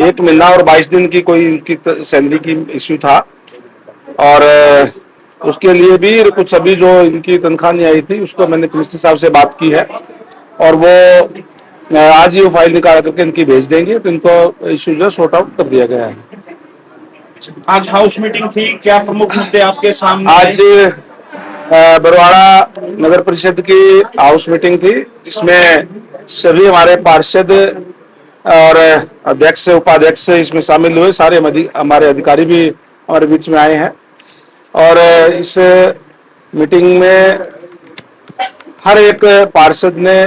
1 महीना और 22 दिन की कोई उनकी सैलरी की इश्यू था, और उसके लिए भी कुछ अभी जो इनकी तनख्वाह नहीं आई थी उसको मैंने कमिश्नर साहब से बात की है, और वो आज ही वो फाइल निकाल करके इनकी भेज देंगे, तो इनको इश्यू जो सॉर्ट आउट कर दिया गया है। आज हाउस मीटिंग थी, क्या प्रमुख मुद्दे आपके सामने आज बरवाड़ा नगर परिषद की हाउस मीटिंग थी, जिसमें सभी हमारे पार्षद और अध्यक्ष उपाध्यक्ष इसमें शामिल हुए, सारे हमारे अधिकारी भी हमारे बीच में आए हैं, और इस मीटिंग में हर एक पार्षद ने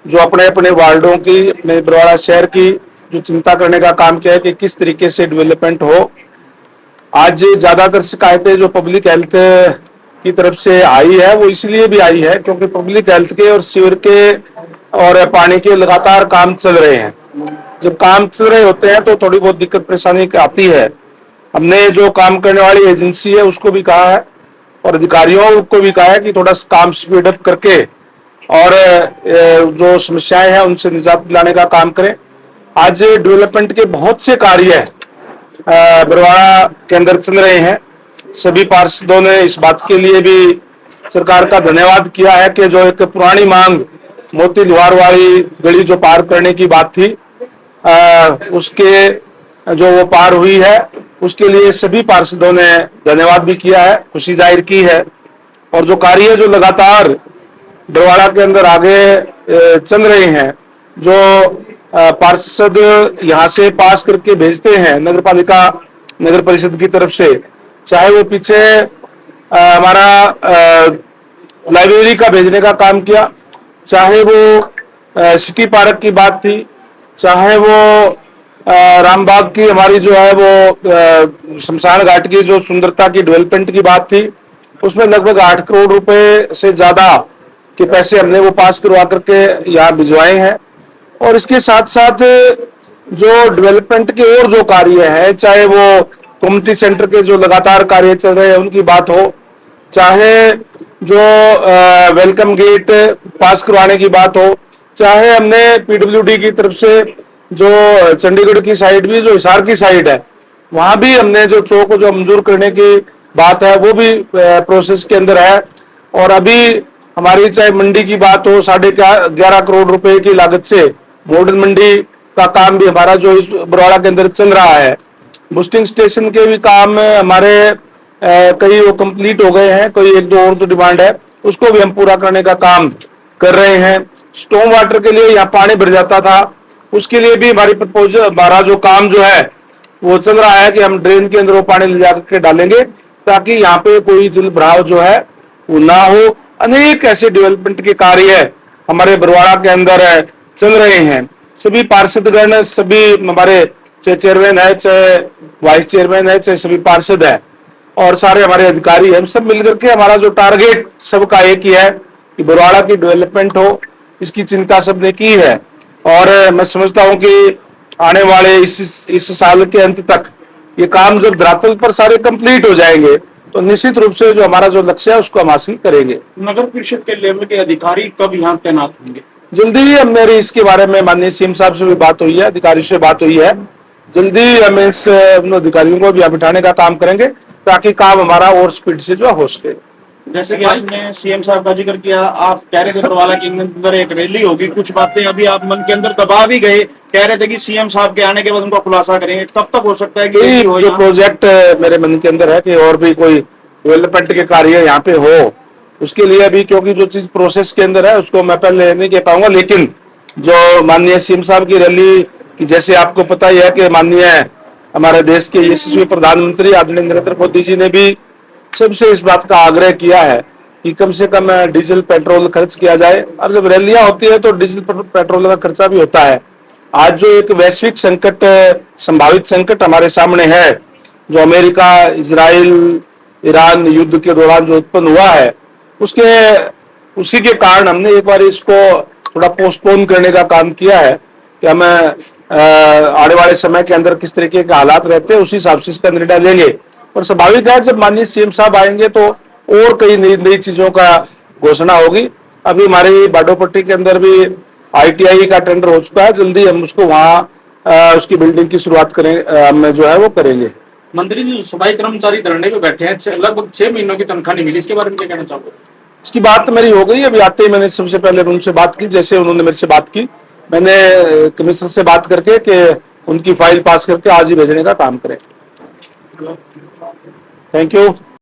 जो अपने अपने वार्डों की, अपने बरवाड़ा शहर की जो चिंता करने का काम किया है कि किस तरीके से डेवलपमेंट हो। आज ज्यादातर शिकायतें जो पब्लिक हेल्थ की तरफ से आई है वो इसलिए भी आई है क्योंकि पब्लिक हेल्थ के और सीवर के और पानी के लगातार काम चल रहे हैं। जब काम चल रहे होते हैं तो थोड़ी बहुत दिक्कत परेशानी आती है। हमने जो काम करने वाली एजेंसी है उसको भी कहा है और अधिकारियों को भी कहा है कि थोड़ा काम स्पीड अप करके और जो समस्याएं हैं उनसे निजात दिलाने का काम करें। आज डेवलपमेंट के बहुत से कार्य बरवाड़ा के अंदर चल रहे हैं। सभी पार्षदों ने इस बात के लिए भी सरकार का धन्यवाद किया है कि जो एक पुरानी मांग मोती लुहार वाली गली जो पार करने की बात थी, उसके जो वो पार हुई है उसके लिए सभी पार्षदों ने धन्यवाद भी किया है, खुशी जाहिर की है। और जो कार्य जो लगातार बरवाड़ा के अंदर आगे चल रहे हैं, जो पार्षद यहाँ से पास करके भेजते हैं नगर पालिका नगर परिषद की तरफ से, चाहे वो पीछे हमारा लाइब्रेरी का भेजने का काम किया, चाहे वो सिटी पार्क की बात थी, चाहे वो रामबाग की हमारी जो है वो शमशान घाट की जो सुंदरता की डेवलपमेंट की बात थी, उसमें लगभग 8 करोड़ रुपए से ज्यादा के पैसे हमने वो पास करवा करके यहाँ भिजवाए हैं। और इसके साथ साथ जो डेवलपमेंट के और जो कार्य है, चाहे वो कम्युनिटी सेंटर के जो लगातार कार्य चल रहे हैं उनकी बात हो, चाहे जो वेलकम गेट पास करवाने की बात हो, चाहे हमने पीडब्ल्यूडी की तरफ से जो चंडीगढ़ की साइड भी जो हिसार की साइड है वहां भी हमने जो चौक जो मंजूर करने की बात है वो भी प्रोसेस के अंदर है। और अभी हमारी चाहे मंडी की बात हो, 11.5 करोड़ रुपए की लागत से मॉडर्न मंडी का काम भी हमारा जो इस बरवाड़ा के अंदर चल रहा है। बूस्टिंग स्टेशन के भी काम हमारे कई वो कंप्लीट हो गए हैं, कोई 1-2 और जो डिमांड है उसको भी हम पूरा करने का काम कर रहे हैं। स्टॉर्म वाटर के लिए यहाँ पानी भर जाता था, उसके लिए भी हमारी प्रपोजल हमारा जो काम जो है वो चल रहा है कि हम ड्रेन के अंदर वो पानी ले जाकर डालेंगे ताकि यहाँ पे कोई जल भराव जो है वो ना हो। अनेक ऐसे डेवलपमेंट के कार्य हमारे बरवाड़ा के अंदर चल रहे हैं। सभी पार्षदगण, सभी हमारे चाहे चेयरमैन है, चाहे वाइस चेयरमैन है, चाहे सभी पार्षद है और सारे हमारे अधिकारी हैं, सब मिलकर के हमारा जो टारगेट सबका एक ही है कि बरवाड़ा की डेवलपमेंट हो, इसकी चिंता सबने की है। और मैं समझता हूं कि आने वाले इस साल के अंत तक ये काम जब धरातल पर सारे कंप्लीट हो जाएंगे तो निश्चित रूप से जो हमारा जो लक्ष्य है उसको हम हासिल करेंगे। नगर परिषद के लेवल के अधिकारी कब यहाँ तैनात होंगे? जल्दी ही हम मेरी इसके बारे में माननीय सीएम साहब से भी बात हुई है, अधिकारियों से बात हुई है। जल्दी हम इस अधिकारियों को भी यहाँ बिठाने का काम करेंगे ताकि काम हमारा और स्पीड से जो हो सके। जैसे कि आपने सीएम साहब का जिक्र किया, आप कह रहे थे बरवाला के अंदर एक रैली होगी, कुछ बातें अभी आप मन के अंदर दबा भी गए, कह रहे थे कि सीएम साहब के आने के बाद उनका खुलासा करेंगे, कब तक हो सकता है कि जो प्रोजेक्ट मेरे मन के अंदर है कि और भी कोई डेवलपमेंट के कार्य यहाँ पे हो, उसके लिए अभी क्योंकि जो चीज प्रोसेस के अंदर है उसको मैं पहले नहीं कह पाऊंगा, लेकिन जो माननीय सीएम साहब की रैली की जैसे आपको पता ही है कि माननीय हमारे देश के यशस्वी प्रधानमंत्री आदरणीय नरेंद्र मोदी जी ने भी सबसे इस बात का आग्रह किया है कि कम से कम डीजल पेट्रोल खर्च किया जाए। और जब रैलियां होती है तो डीजल पेट्रोल का खर्चा भी होता है। आज जो एक वैश्विक संकट, संभावित संकट हमारे सामने है, जो अमेरिका इजराइल ईरान युद्ध के दौरान जो उत्पन्न हुआ है, उसी के कारण हमने एक बार इसको थोड़ा पोस्टपोन करने का काम किया है कि हम आने वाले समय के अंदर किस तरीके के हालात रहते हैं उसी हिसाब से इसका निर्णय लेंगे। और स्वाभाविक है जब माननीय सीएम साहब आएंगे तो और कई नई चीजों का घोषणा होगी। अभी हमारी बाडोपट्टी के अंदर भी ITI का टेंडर हो चुका है, जल्दी हम उसको वहां उसकी बिल्डिंग की शुरुआत करें हम जो है वो करेंगे। मंत्री जी, सफाई कर्मचारी धरने पे बैठे हैं, लगभग 6 महीनों की तनख्वाह नहीं मिली, इसके बारे में क्या कहना चाहोगे? इसकी बात मेरी हो गई, अभी आते ही मैंने सबसे पहले उनसे बात की, जैसे उन्होंने मेरे से बात की, मैंने कमिश्नर से बात करके कि उनकी फाइल पास करके आज ही भेजने का काम करें। Thank you.